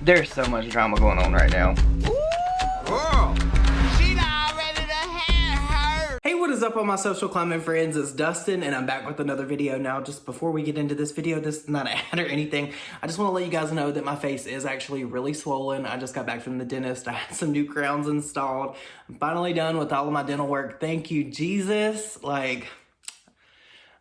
There's so much drama going on right now. Girl, she not ready to have her. Hey, what is up all my social climbing friends? It's Dustin and I'm back with another video. Now, just before we get into this video, this is not an ad or anything. I just want to let you guys know that my face is actually really swollen. I just got back from the dentist. I had some new crowns installed. I'm finally done with all of my dental work. Thank you, Jesus. Like,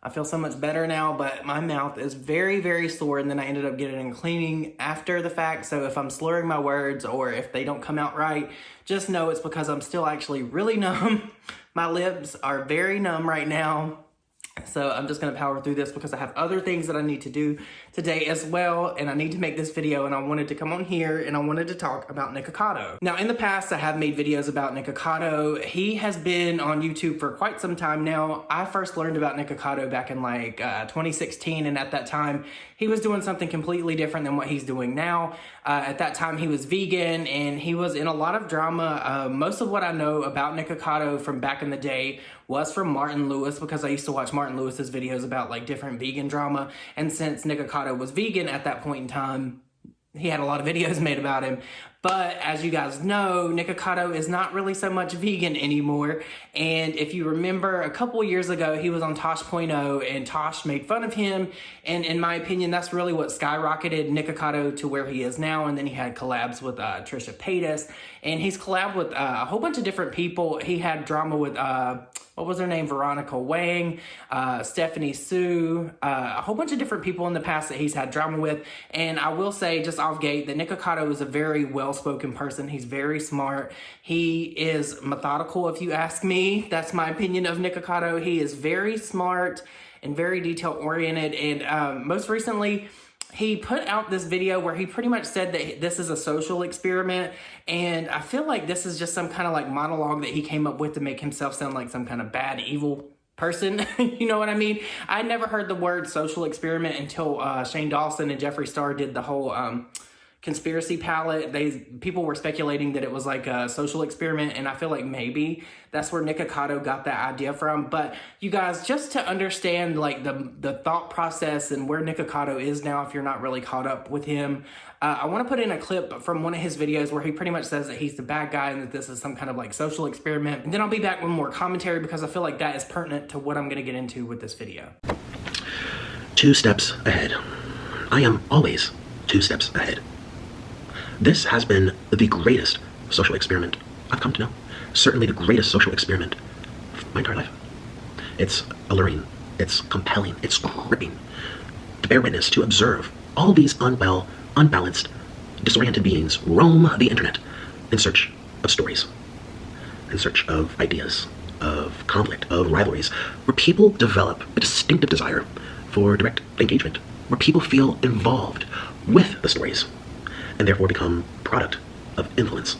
I feel so much better now, but my mouth is very, very sore, and then I ended up getting a cleaning after the fact. So if I'm slurring my words or if they don't come out right, just know it's because I'm still actually really numb. My lips are very numb right now. So I'm just gonna power through this because I have other things that I need to do today as well, and I need to make this video, and I wanted to come on here and I wanted to talk about Nikocado. Now, in the past, I have made videos about Nikocado. He has been on YouTube for quite some time now. I first learned about Nikocado back in like 2016, and at that time, he was doing something completely different than what he's doing now. At that time, he was vegan, and he was in a lot of drama. Most of what I know about Nikocado from back in the day was from Martin Lewis, because I used to watch Martin Lewis's videos about like different vegan drama. And since Nikocado was vegan at that point in time, he had a lot of videos made about him. But as you guys know, Nikocado is not really so much vegan anymore. And if you remember, a couple years ago, he was on Tosh.0 and Tosh made fun of him. And in my opinion, that's really what skyrocketed Nikocado to where he is now. And then he had collabs with Trisha Paytas. And he's collabed with a whole bunch of different people. He had drama with, what was her name? Veronica Wang, Stephanie Sue, a whole bunch of different people in the past that he's had drama with. And I will say just off gate that Nikocado is a very well-spoken person. He's very smart. He is methodical, if you ask me. That's my opinion of Nikocado. He is very smart and very detail-oriented. And most recently, he put out this video where he pretty much said that this is a social experiment, and I feel like this is just some kind of like monologue that he came up with to make himself sound like some kind of bad, evil person. You know what I mean? I never heard the word social experiment until Shane Dawson and Jeffree Star did the whole conspiracy palette. People were speculating that it was like a social experiment, and I feel like maybe that's where Nikocado got that idea from. But you guys, just to understand like the thought process and where Nikocado is now, if you're not really caught up with him, I want to put in a clip from one of his videos where he pretty much says that he's the bad guy and that this is some kind of like social experiment. And then I'll be back with more commentary because I feel like that is pertinent to what I'm going to get into with this video. 2 steps ahead. I am always 2 steps ahead. This has been the greatest social experiment I've come to know. Certainly the greatest social experiment of my entire life. It's alluring, it's compelling, it's gripping to bear witness, to observe all these unwell, unbalanced, disoriented beings roam the internet in search of stories, in search of ideas, of conflict, of rivalries, where people develop a distinctive desire for direct engagement, where people feel involved with the stories, and therefore become product of influence.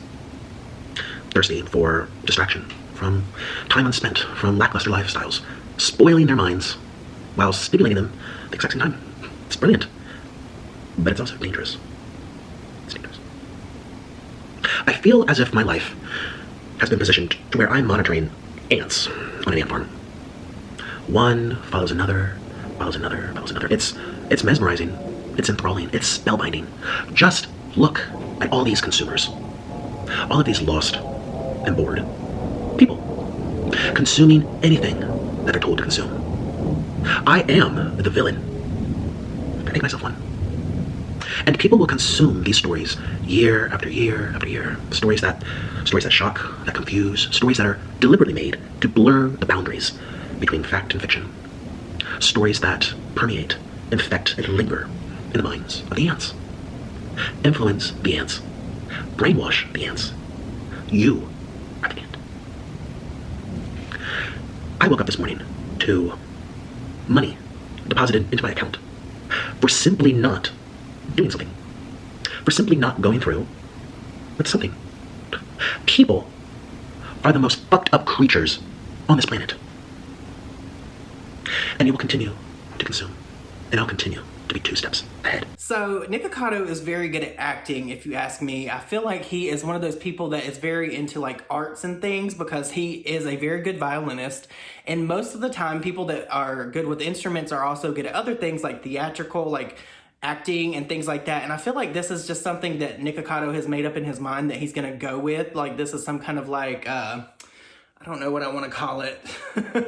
Thirsty for distraction, from time unspent, from lackluster lifestyles, spoiling their minds while stimulating them at the exact same time. It's brilliant, but it's also dangerous. It's dangerous. I feel as if my life has been positioned to where I'm monitoring ants on an ant farm. One follows another, follows another, follows another. It's mesmerizing. It's enthralling. It's spellbinding. Just look at all these consumers. All of these lost and bored people consuming anything that they're told to consume. I am the villain. I make myself one. And people will consume these stories year after year after year. Stories that shock, that confuse, stories that are deliberately made to blur the boundaries between fact and fiction. Stories that permeate, infect, and linger in the minds of the ants. Influence the ants. Brainwash the ants. You are the ant. I woke up this morning to money deposited into my account for simply not doing something. For simply not going through with something. People are the most fucked up creatures on this planet. And you will continue to consume. And I'll continue to be 2 steps ahead. So Nikocado is very good at acting, if you ask me. I feel like he is one of those people that is very into like arts and things, because he is a very good violinist. And most of the time, people that are good with instruments are also good at other things like theatrical, like acting and things like that. And I feel like this is just something that Nikocado has made up in his mind that he's gonna go with. Like this is some kind of like, I don't know what I want to call it.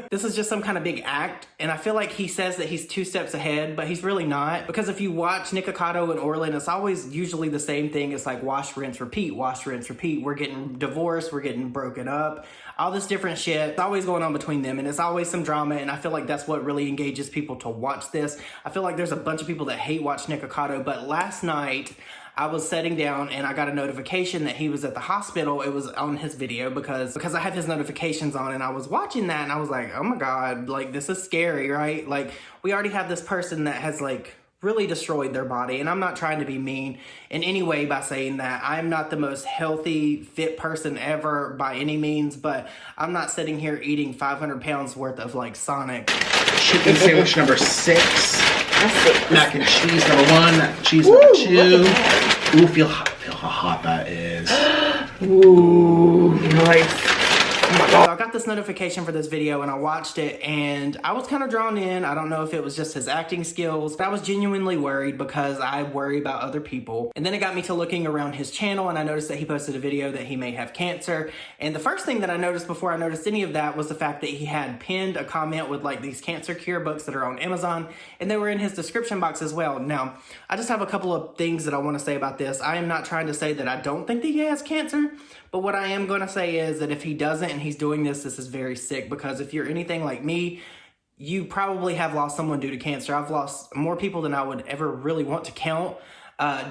This is just some kind of big act. And I feel like he says that he's 2 steps ahead, but he's really not. Because if you watch Nikocado and Orlin, it's always usually the same thing. It's like wash, rinse, repeat, wash, rinse, repeat. We're getting divorced, we're getting broken up, all this different shit. It's always going on between them, and it's always some drama. And I feel like that's what really engages people to watch this. I feel like there's a bunch of people that hate watch Nikocado, but last night, I was sitting down and I got a notification that he was at the hospital. It was on his video because I have his notifications on, and I was watching that and I was like, oh my God, like this is scary, right? Like we already have this person that has like really destroyed their body. And I'm not trying to be mean in any way by saying that. I'm not the most healthy, fit person ever by any means, but I'm not sitting here eating 500 pounds worth of like Sonic. Chicken sandwich number 6. Mac and cheese number 1. Mac and cheese number 2. Ooh, feel how hot that is. Ooh, nice. So I got this notification for this video and I watched it and I was kind of drawn in. I don't know if it was just his acting skills, but I was genuinely worried because I worry about other people. And then it got me to looking around his channel and I noticed that he posted a video that he may have cancer. And the first thing that I noticed before I noticed any of that was the fact that he had pinned a comment with like these cancer cure books that are on Amazon, and they were in his description box as well. Now, I just have a couple of things that I want to say about this. I am not trying to say that I don't think that he has cancer, but what I am going to say is that if he doesn't and he's doing this, this is very sick, because if you're anything like me, you probably have lost someone due to cancer. I've lost more people than I would ever really want to count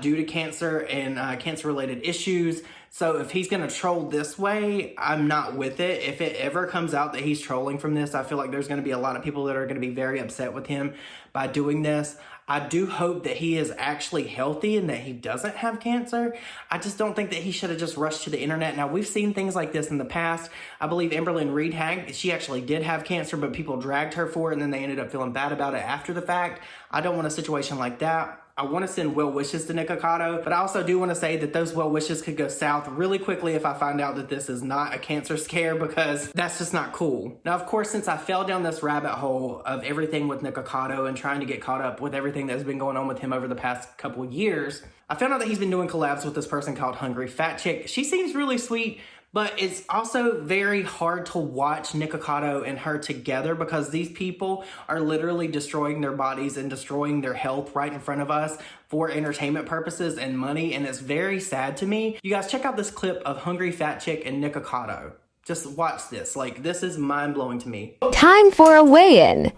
due to cancer and cancer-related issues. So if he's going to troll this way, I'm not with it. If it ever comes out that he's trolling from this, I feel like there's going to be a lot of people that are going to be very upset with him by doing this. I do hope that he is actually healthy and that he doesn't have cancer. I just don't think that he should have just rushed to the internet. Now, we've seen things like this in the past. I believe Amberlynn Reed she actually did have cancer, but people dragged her for it and then they ended up feeling bad about it after the fact. I don't want a situation like that. I want to send well wishes to Nikocado, but I also do want to say that those well wishes could go south really quickly if I find out that this is not a cancer scare, because that's just not cool. Now, of course, since I fell down this rabbit hole of everything with Nikocado and trying to get caught up with everything that's been going on with him over the past couple of years, I found out that he's been doing collabs with this person called Hungry Fat Chick. She seems really sweet, but it's also very hard to watch Nikocado and her together because these people are literally destroying their bodies and destroying their health right in front of us for entertainment purposes and money, and it's very sad to me. You guys check out this clip of Hungry Fat Chick and Nikocado. Just watch this. Like, this is mind-blowing to me. Time for a weigh-in.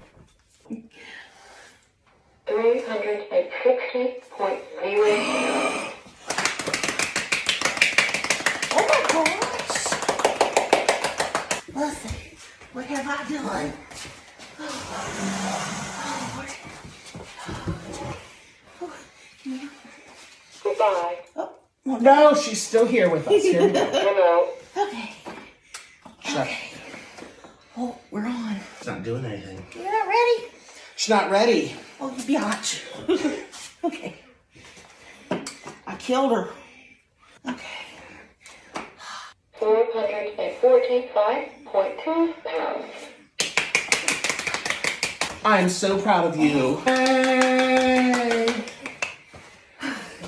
360.0. Listen, what have I done? Goodbye. No, she's still here with us. Here we go. Hello. Okay. Shut. Oh, we're on. She's not doing anything. You're not ready? She's not ready. Oh, you biatch. Okay. I killed her. Okay. 445.2 pounds. I am so proud of you. Hey.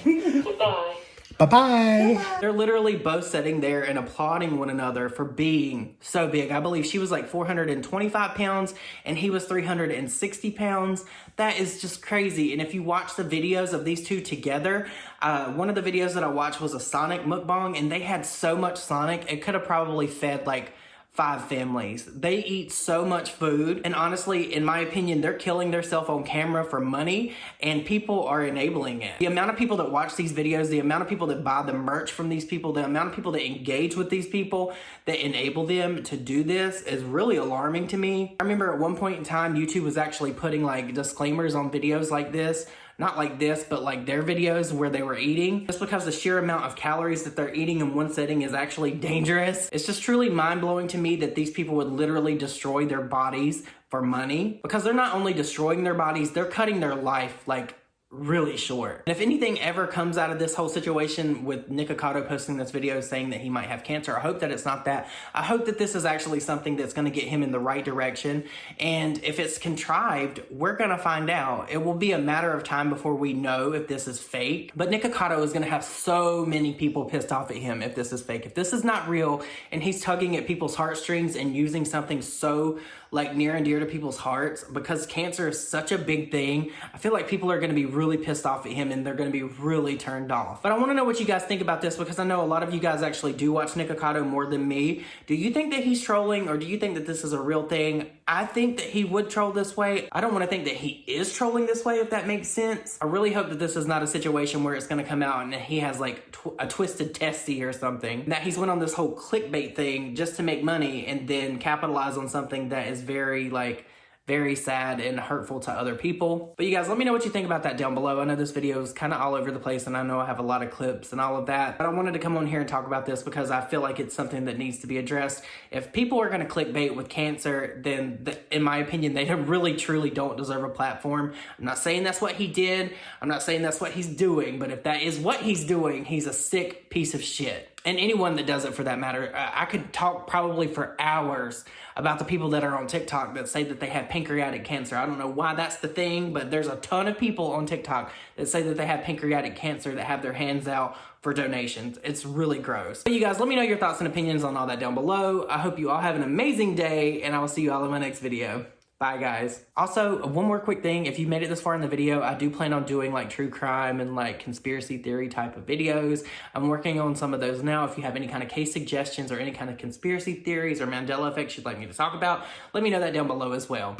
Goodbye. Bye-bye. They're literally both sitting there and applauding one another for being so big. I believe she was like 425 pounds and he was 360 pounds. That is just crazy. And if you watch the videos of these two together, one of the videos that I watched was a Sonic mukbang, and they had so much Sonic, it could have probably fed like 5 families. They eat so much food, and honestly, in my opinion, they're killing themselves on camera for money, and people are enabling it. The amount of people that watch these videos, the amount of people that buy the merch from these people, the amount of people that engage with these people that enable them to do this is really alarming to me. I remember at one point in time, YouTube was actually putting like disclaimers on videos like this. Not like this, but like their videos where they were eating, just because the sheer amount of calories that they're eating in one sitting is actually dangerous. It's just truly mind-blowing to me that these people would literally destroy their bodies for money, because they're not only destroying their bodies, they're cutting their life like really short. And if anything ever comes out of this whole situation with Nikocado posting this video saying that he might have cancer, I hope that it's not that. I hope that this is actually something that's going to get him in the right direction. And if it's contrived, we're going to find out. It will be a matter of time before we know if this is fake. But Nikocado is going to have so many people pissed off at him if this is fake. If this is not real and he's tugging at people's heartstrings and using something so like near and dear to people's hearts, because cancer is such a big thing, I feel like people are going to be really pissed off at him and they're going to be really turned off. But I want to know what you guys think about this, because I know a lot of you guys actually do watch Nikocado more than me. Do you think that he's trolling, or do you think that this is a real thing? I think that he would troll this way. I don't want to think that he is trolling this way, if that makes sense. I really hope that this is not a situation where it's going to come out and he has like a twisted testy or something, that he's went on this whole clickbait thing just to make money and then capitalize on something that is very sad and hurtful to other people. But you guys, let me know what you think about that down below. I know this video is kind of all over the place and I know I have a lot of clips and all of that, but I wanted to come on here and talk about this because I feel like it's something that needs to be addressed. If people are going to clickbait with cancer, then in my opinion, they really truly don't deserve a platform. I'm not saying that's what he did. I'm not saying that's what he's doing, but if that is what he's doing, he's a sick piece of shit. And anyone that does it for that matter. I could talk probably for hours about the people that are on TikTok that say that they have pancreatic cancer. I don't know why that's the thing, but there's a ton of people on TikTok that say that they have pancreatic cancer that have their hands out for donations. It's really gross. But you guys, let me know your thoughts and opinions on all that down below. I hope you all have an amazing day, and I will see you all in my next video. Bye, guys. Also, one more quick thing. If you made it this far in the video, I do plan on doing like true crime and like conspiracy theory type of videos. I'm working on some of those now. If you have any kind of case suggestions or any kind of conspiracy theories or Mandela effects you'd like me to talk about, let me know that down below as well.